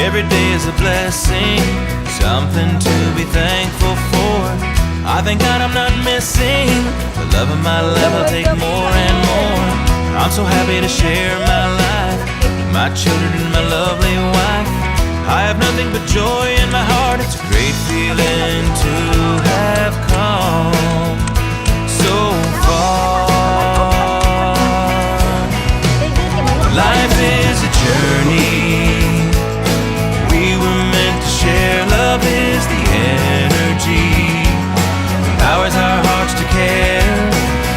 Every day is a blessing, something to be thankful for. I thank God I'm not missing the love of my life. I'll take more and more. I'm so happy to share my life, my children and my lovely wife. I have nothing but joy in my heart. It's a great feeling to have come so far. Life is a journey. We were meant to share. Love is the energy that powers our hearts to care.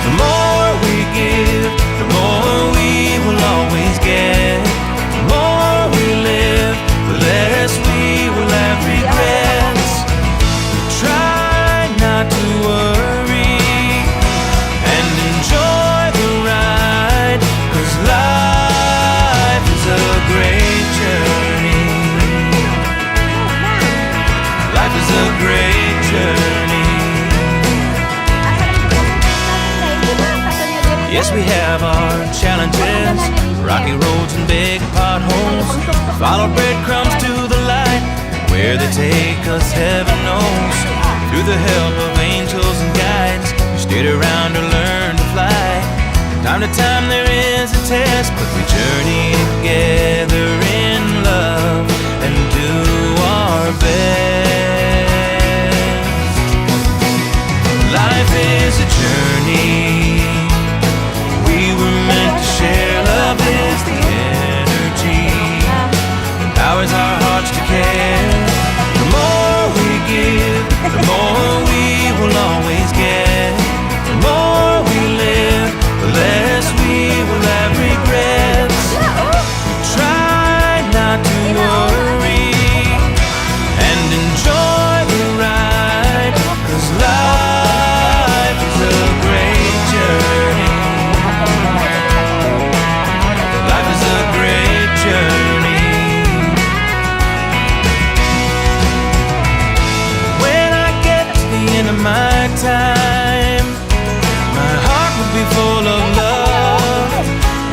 The more we give, the more we will always get. The more we live, the less we will have regrets. We try not to worry and enjoy the ride, 'cause life is a great journey. Life is a great journey. Yes, we have our challenges, rocky roads and big potholes. Follow breadcrumbs to the light, where they take us heaven knows. Through the help of angels and guides, we stayed around to learn to fly. Time to time there is a test, but we journey together in love and do our best. Life is a journey. We were meant to share. Love is the energy that powers our hearts to care. The more we give, the more we will always get. The more we live, the less we will have regrets. We try not to worry and enjoy the ride, 'cause life is a great journey. Life is a great journey. When I get to the end of my time, my heart will be full of love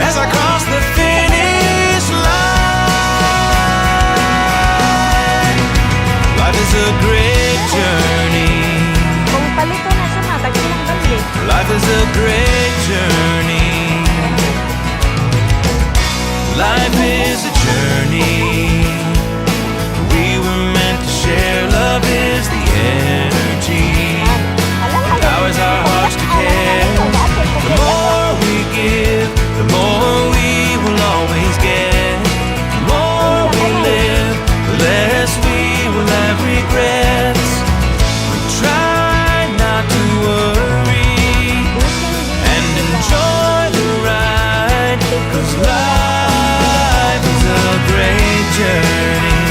as I cross the finish line. Life is a great journey. Life is a great journey. Life is a journey. We were meant to share. Love is the energy that powers our hearts to care. The more we give, the more we will always get. The more we live, the less we will have regrets. We try not to worry and enjoy the ride, 'cause life is a great journey.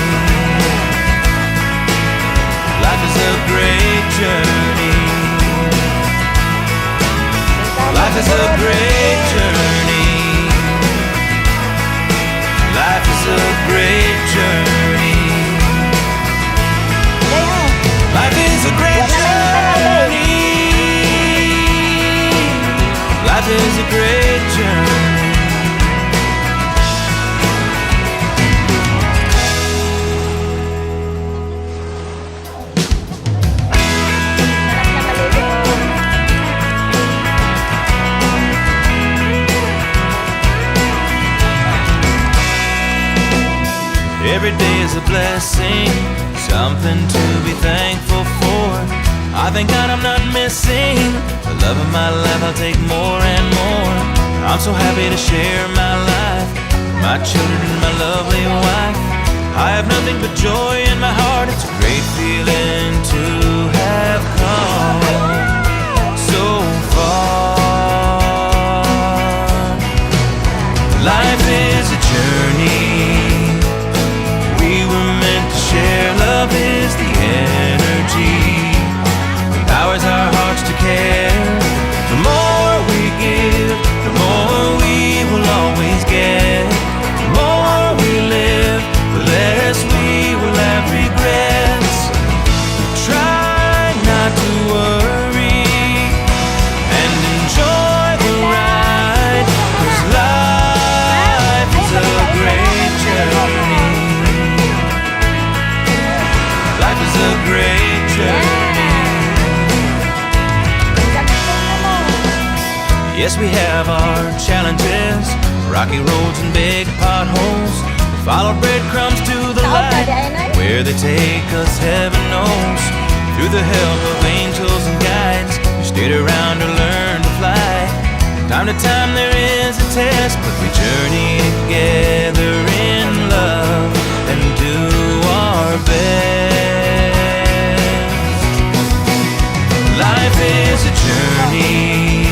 Life is a great journey. Life is a great journey. Life is a great journey. Life is a great journey. Life is a great journey. Every day is a blessing, something to be thankful for. I thank God I'm not missing the love of my life. I'll take more and more. I'm so happy to share my life, my children and my lovely wife. I have nothing but joy in my heart. It's a great feeling to have come so far. Life is a journey. We were meant to share. Love is the energy that powers our hearts to care. The more we give, the more we will always get. The more we live, the less we will have regrets. Yes, we have our challenges, rocky roads and big potholes. We follow breadcrumbs to the light. Where they take us, heaven knows. Through the help of angels and guides, we stayed around to learn to fly. Time to time there is a test, but we journey together in love and do our best. Life is a journey.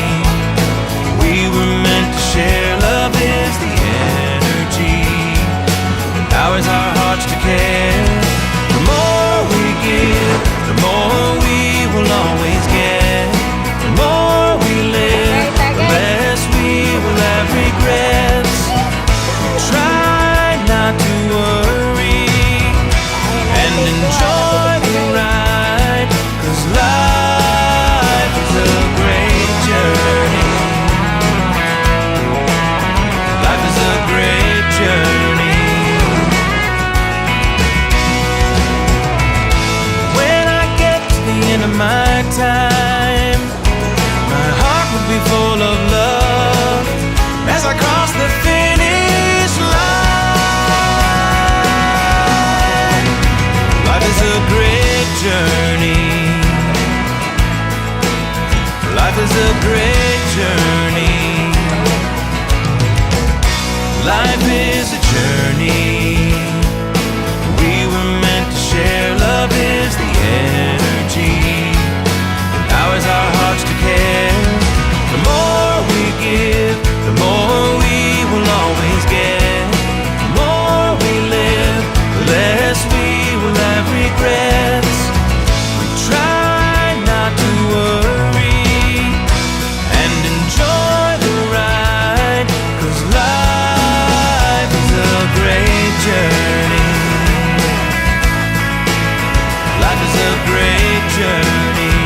We were meant to share. Love is the energy that powers our hearts to care. The more we give, the more we will always get. The more we live, the less we will have regrets. Try not to worry and enjoy the ride, 'cause life is a great journey. Life is a great journey. When I get to the end of my time, my heart will be full of love as I cross the finish line. Life is a great journey. Life is a great journey. Life is a journey. We were meant to share. Love is the energy that powers our hearts to care. The more we give, the more we will always get. The more we live, the less we will have regrets. We try not to worry and enjoy the ride, 'cause life is a great journey. Life is a great journey.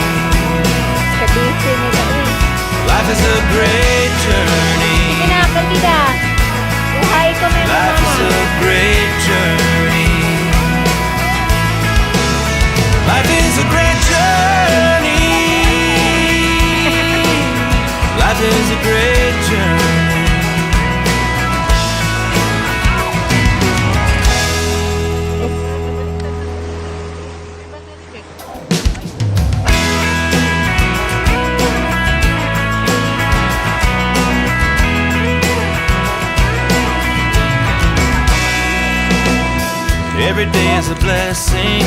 Life is a great journey. Life is a great journey. Life is a great journey. Life is a great journey. Every day is a blessing,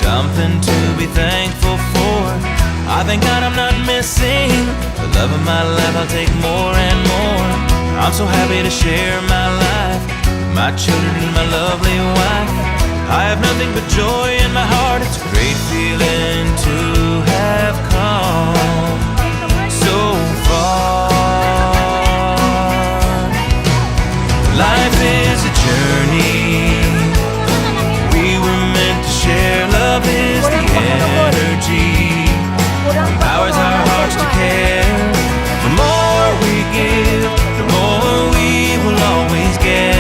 something to be thankful for. I thank God I'm not missing the love of my life. I'll take more and more. I'm so happy to share my life with my children and my lovely wife. I have nothing but joy in my heart. It's a great feeling to have come so far. Life is a journey. Love is the energy that powers our hearts to care. The more we give, the more we will always get.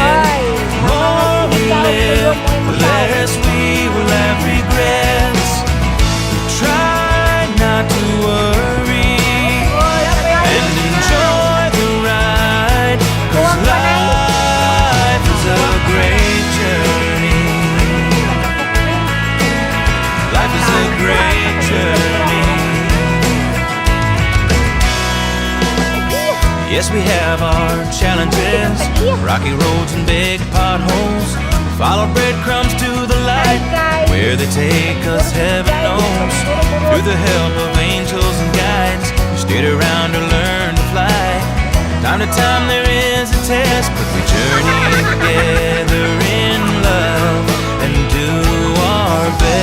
The more we live, the less we will have regrets. We try not to worry and enjoy the ride, 'cause life is a great journey. Life is a great journey. Yes, we have our challenges, rocky roads and big potholes. Follow breadcrumbs to the light. Where they take us, heaven knows. Through the help of angels and guides, we stayed around to learn to fly. Time to time there is a test, but we journey together in love and do our best.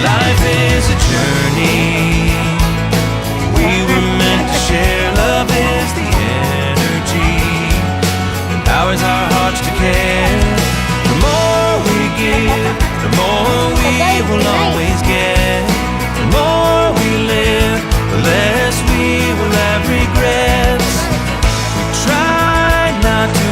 Life is a journey. We were meant to share. Love is the energy that powers our hearts to care. The more we give, the more we will always get. The more we live, the less we will have regrets. We try not to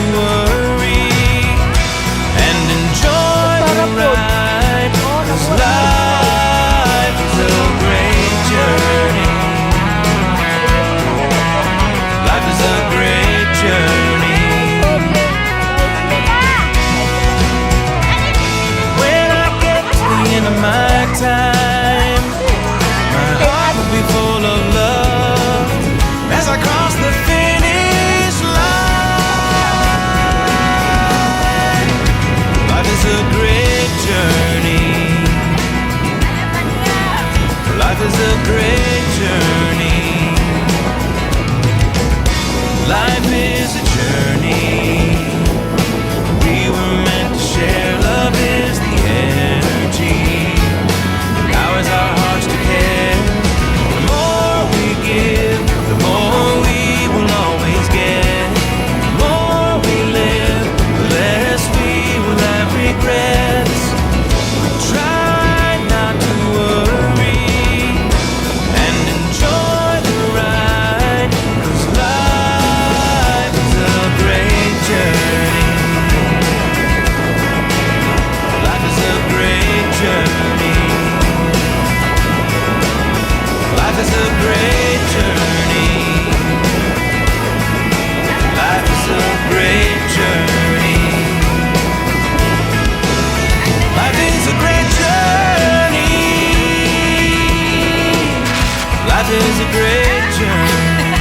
great journey.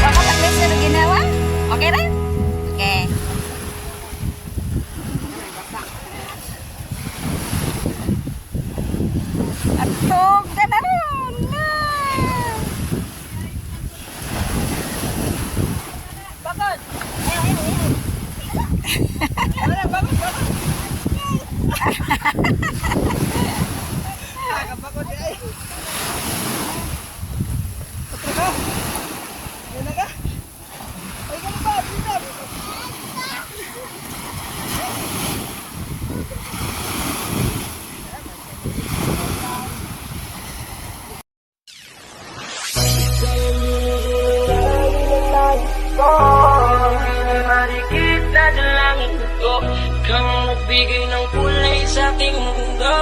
Baka at least ginawa? Okay na? Okay. Atog ka na ron. Bakit? Marikit na dalangin ko, ikaw ang nagbigay ng kulay sa aking mundo.